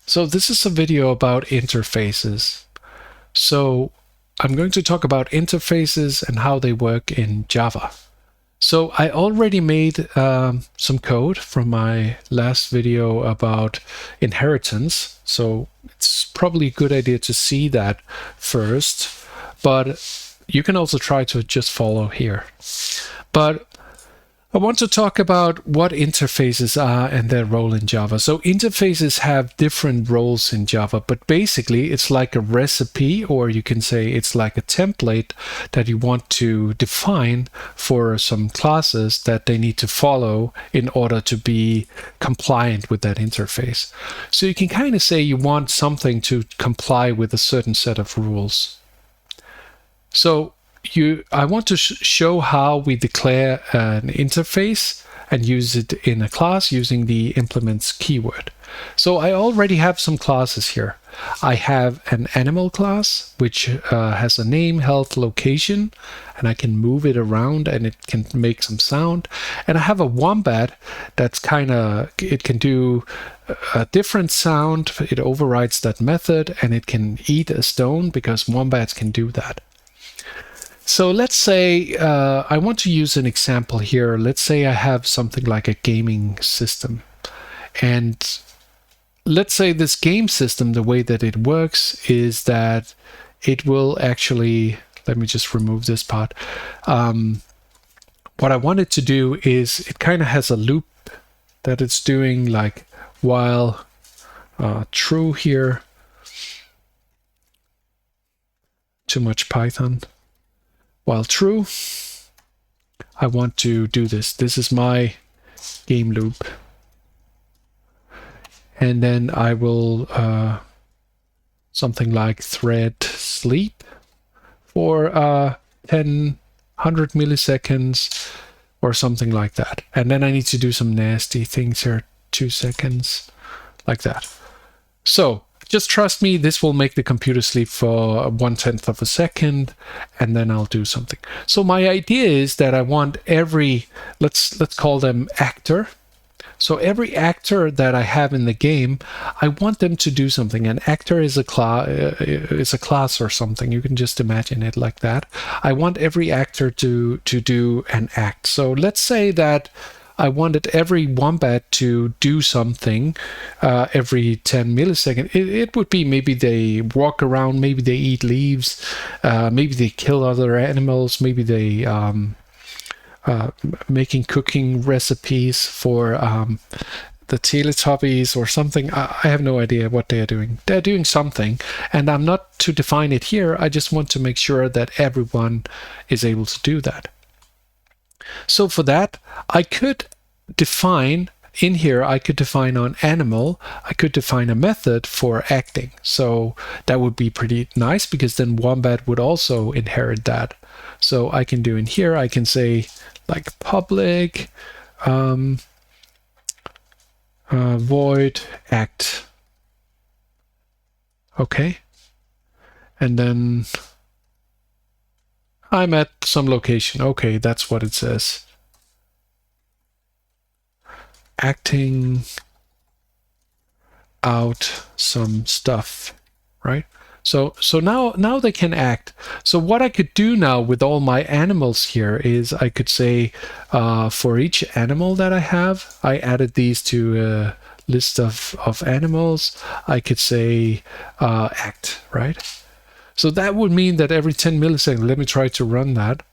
So this is a video about interfaces. So I'm going to talk about interfaces and how they work in Java. So I already made some code from my last video about inheritance. So it's probably a good idea to see that first, but you can also try to just follow here. But I want to talk about what interfaces are and their role in Java. So interfaces have different roles in Java, but basically it's like a recipe, or you can say it's like a template that you want to define for some classes that they need to follow in order to be compliant with that interface. So you can kind of say you want something to comply with a certain set of rules. So I want to show how we declare an interface and use it in a class using the implements keyword. So I already have some classes here. I have an animal class, which has a name, health, location, and I can move it around and it can make some sound. And I have a wombat that's it can do a different sound. It overrides that method, and it can eat a stone because wombats can do that. So let's say I want to use an example here. Let's say I have something like a gaming system. And let's say this game system, the way that it works is that it will actually, let me just remove this part. What I want it to do is it kind of has a loop that it's doing, like while true here. Too much Python. While true, I want to do this. This is my game loop. And then I will something like thread sleep for 100 milliseconds or something like that. And then I need to do some nasty things here, 2 seconds, like that. So just trust me, this will make the computer sleep for 1/10 of a second, and then I'll do something. So my idea is that I want every, let's call them actor. So every actor that I have in the game, I want them to do something. An actor is a class or something. You can just imagine it like that. I want every actor to do an act. So let's say that I wanted every wombat to do something every 10 milliseconds. It would be maybe they walk around, maybe they eat leaves, maybe they kill other animals, maybe they making cooking recipes for the Teletubbies or something. I have no idea what they are doing. They're doing something, and I'm not to define it here. I just want to make sure that everyone is able to do that. So for that, I could define in here, I could define on animal, I could define a method for acting. So that would be pretty nice, because then wombat would also inherit that. So I can do in here, I can say like public void act. Okay. And then I'm at some location. Okay, that's what it says. Acting out some stuff, right? So now they can act. So what I could do now with all my animals here is I could say for each animal that I have, I added these to a list of animals. I could say act, right? So that would mean that every 10 milliseconds, let me try to run that,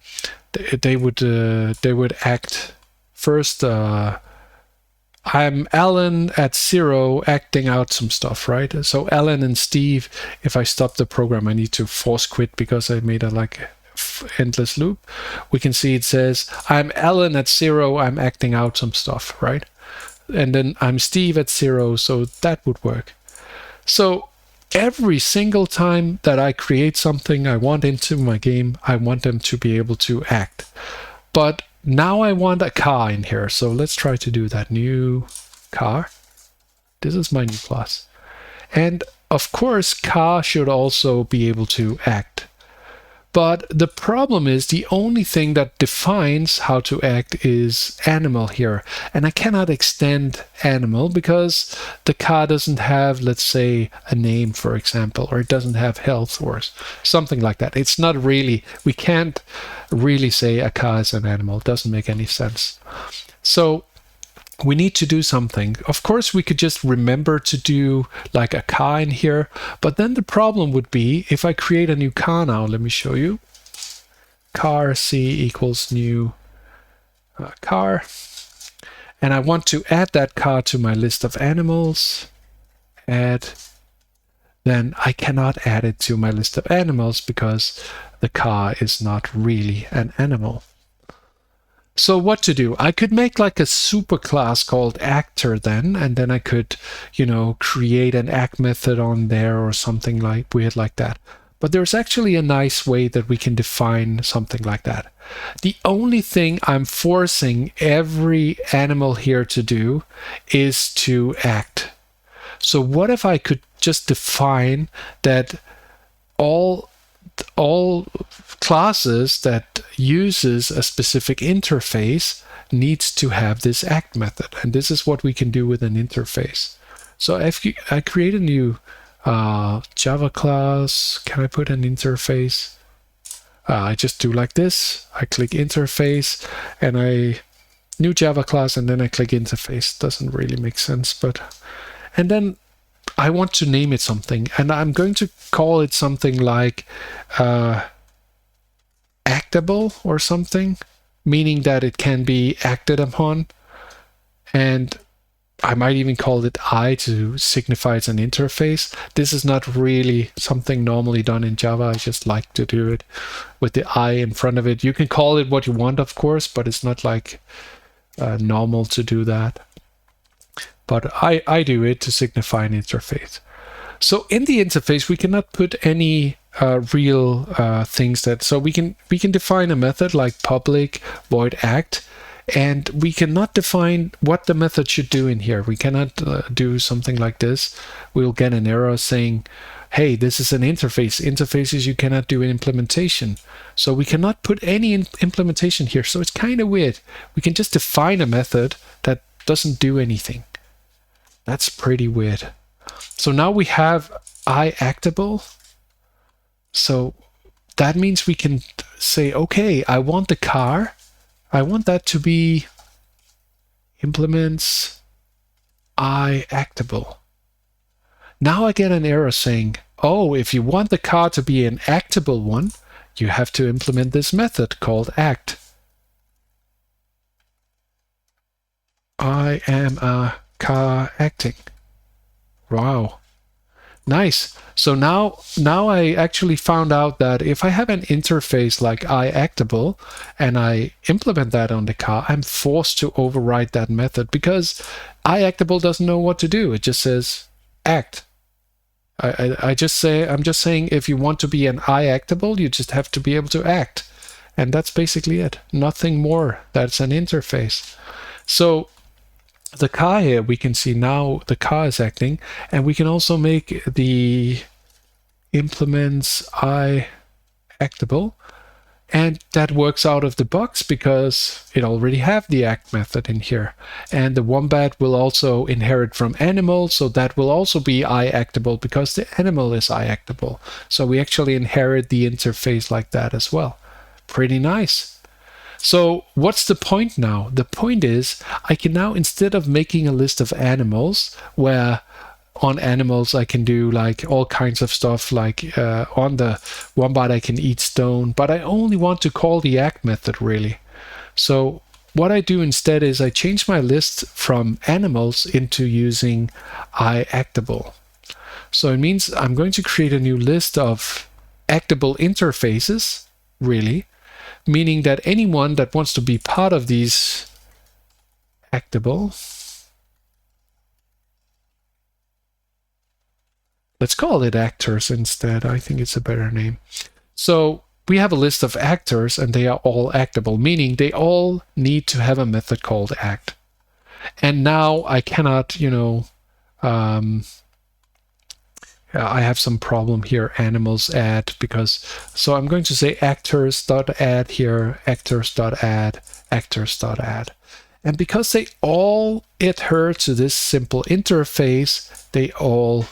they would act first. I'm Alan at 0 acting out some stuff, right? So Alan and Steve, if I stop the program, I need to force quit because I made a endless loop. We can see it says, I'm Alan at 0, I'm acting out some stuff, right? And then I'm Steve at 0, so that would work. So every single time that I create something I want into my game, I want them to be able to act. But now I want a car in here, so let's try to do that. New car. This is my new class. And of course, car should also be able to act. But the problem is the only thing that defines how to act is animal here. And I cannot extend animal because the car doesn't have, let's say, a name, for example, or it doesn't have health or something like that. It's not really, we can't really say a car is an animal. It doesn't make any sense. So we need to do something. Of course, we could just remember to do like a car in here, but then the problem would be if I create a new car now, let me show you. Car C equals new car. And I want to add that car to my list of animals. Add. Then I cannot add it to my list of animals because the car is not really an animal. So what to do? I could make like a superclass called actor then, and then I could, create an act method on there or something like weird like that. But there's actually a nice way that we can define something like that. The only thing I'm forcing every animal here to do is to act. So what if I could just define that all classes that uses a specific interface needs to have this act method, and this is what we can do with an interface. So if I create a new Java class, can I put an interface? I just do like this. I click interface and new Java class, and then I click interface. Doesn't really make sense, and then I want to name it something, and I'm going to call it something like actable or something, meaning that it can be acted upon. And I might even call it I to signify it's an interface. This is not really something normally done in Java. I just like to do it with the I in front of it. You can call it what you want, of course, but it's not like normal to do that. But I do it to signify an interface. So in the interface, we cannot put any real things so we can define a method like public void act, and we cannot define what the method should do in here. We cannot do something like this. We'll get an error saying, hey, this is an interface. Interfaces you cannot do in implementation. So we cannot put any implementation here. So it's kind of weird. We can just define a method that doesn't do anything. That's pretty weird. So now we have iActable. So that means we can say, okay, I want the car. I want that to be implements iActable. Now I get an error saying, oh, if you want the car to be an actable one, you have to implement this method called act. I am a car acting. Wow. Nice. So now I actually found out that if I have an interface like iActable and I implement that on the car, I'm forced to override that method because iActable doesn't know what to do. It just says act. I'm just saying if you want to be an iActable, you just have to be able to act. And that's basically it. Nothing more. That's an interface. So the car here, we can see now the car is acting, and we can also make the implements iActable, and that works out of the box because it already have the act method in here. And the wombat will also inherit from animal, so that will also be iActable because the animal is iActable. So we actually inherit the interface like that as well. Pretty nice. So what's the point now? The point is I can now, instead of making a list of animals where on animals I can do like all kinds of stuff, like on the wombat I can eat stone, but I only want to call the act method really. So what I do instead is I change my list from animals into using iActable. So it means I'm going to create a new list of actable interfaces, really, meaning that anyone that wants to be part of these actable, let's call it actors instead. I think it's a better name. So we have a list of actors and they are all actable, meaning they all need to have a method called act. And now I cannot, I have some problem here, animals add, because, so I'm going to say actors.add here, actors.add, actors.add. And because they all adhere to this simple interface, they all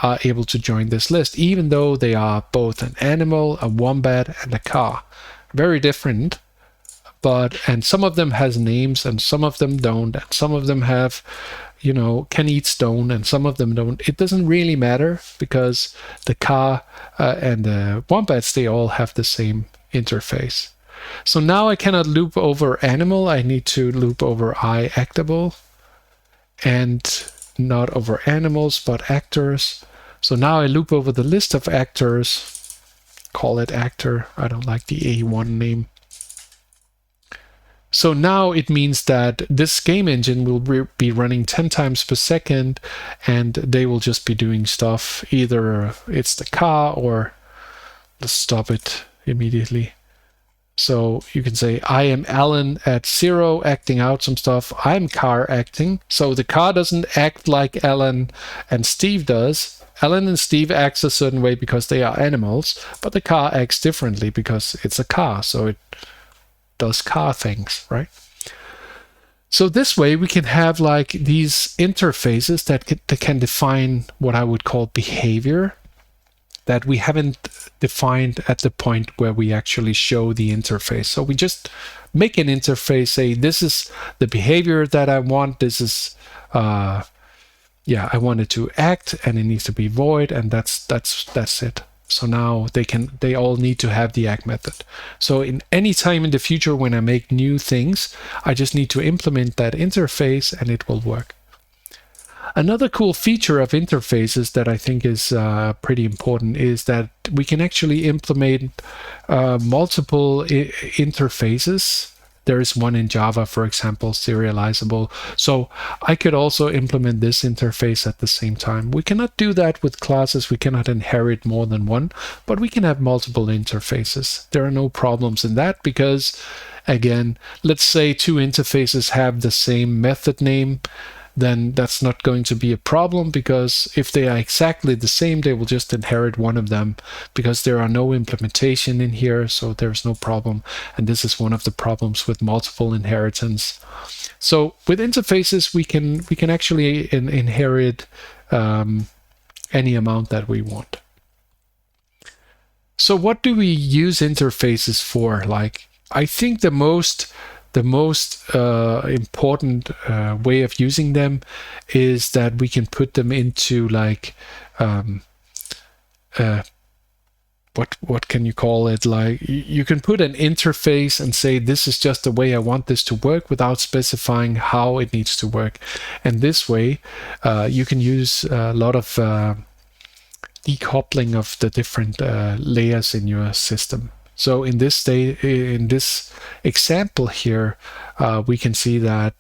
are able to join this list, even though they are both an animal, a wombat, and a car. Very different, and some of them has names and some of them don't, and some of them have, you know, can eat stone and some of them don't. It doesn't really matter because the car and the wombats, they all have the same interface. So now I cannot loop over animal, I need to loop over actable, and not over animals but actors. So now I loop over the list of actors, call it actor, I don't like the A1 name. So now it means that this game engine will be running 10 times per second, and they will just be doing stuff. Either it's the car, or let's stop it immediately. So you can say, I am Alan at 0 acting out some stuff. I'm car acting. So the car doesn't act like Alan and Steve does. Alan and Steve acts a certain way because they are animals, but the car acts differently because it's a car. So it does car things, right? So this way we can have like these interfaces that can define what I would call behavior that we haven't defined at the point where we actually show the interface. So we just make an interface, say this is the behavior that I want, this is I want it to act and it needs to be void, and that's it. So now they all need to have the act method. So in any time in the future when I make new things, I just need to implement that interface and it will work. Another cool feature of interfaces that I think is pretty important is that we can actually implement multiple interfaces. There is one in Java, for example, serializable. So I could also implement this interface at the same time. We cannot do that with classes. We cannot inherit more than one, but we can have multiple interfaces. There are no problems in that because, again, let's say two interfaces have the same method name, then that's not going to be a problem, because if they are exactly the same, they will just inherit one of them because there are no implementation in here, so there's no problem. And this is one of the problems with multiple inheritance. So with interfaces, we can actually inherit any amount that we want. So what do we use interfaces for? Like, I think the most important way of using them is that we can put them into like what can you call it? Like you can put an interface and say this is just the way I want this to work without specifying how it needs to work. And this way you can use a lot of decoupling of the different layers in your system. So in this example here, we can see that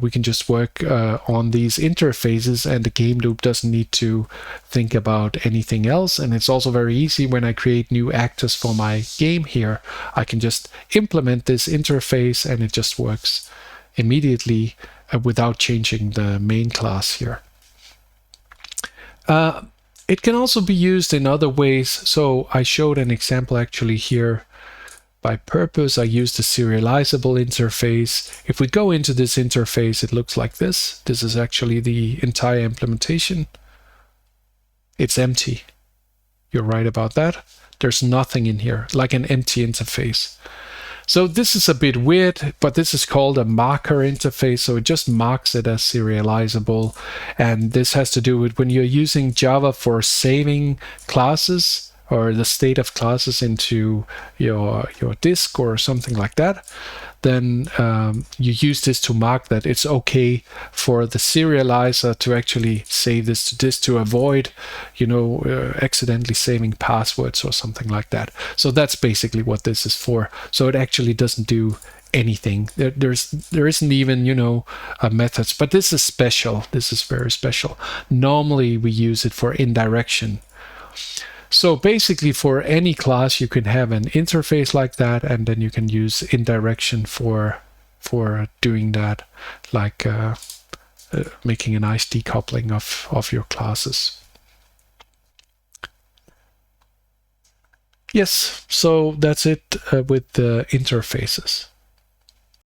we can just work on these interfaces and the game loop doesn't need to think about anything else. And it's also very easy when I create new actors for my game here. I can just implement this interface and it just works immediately without changing the main class here. It can also be used in other ways. So I showed an example actually here. By purpose, I used the serializable interface. If we go into this interface, it looks like this. This is actually the entire implementation. It's empty. You're right about that. There's nothing in here, like an empty interface. So this is a bit weird, but this is called a marker interface. So it just marks it as serializable. And this has to do with when you're using Java for saving classes or the state of classes into your disk or something like that, then you use this to mark that it's okay for the serializer to actually save this to disk to avoid, accidentally saving passwords or something like that. So that's basically what this is for. So it actually doesn't do anything. There isn't even, methods, but this is special. This is very special. Normally we use it for indirection. So basically for any class you can have an interface like that, and then you can use indirection for doing that, like making a nice decoupling of your classes. Yes, so that's it with the interfaces.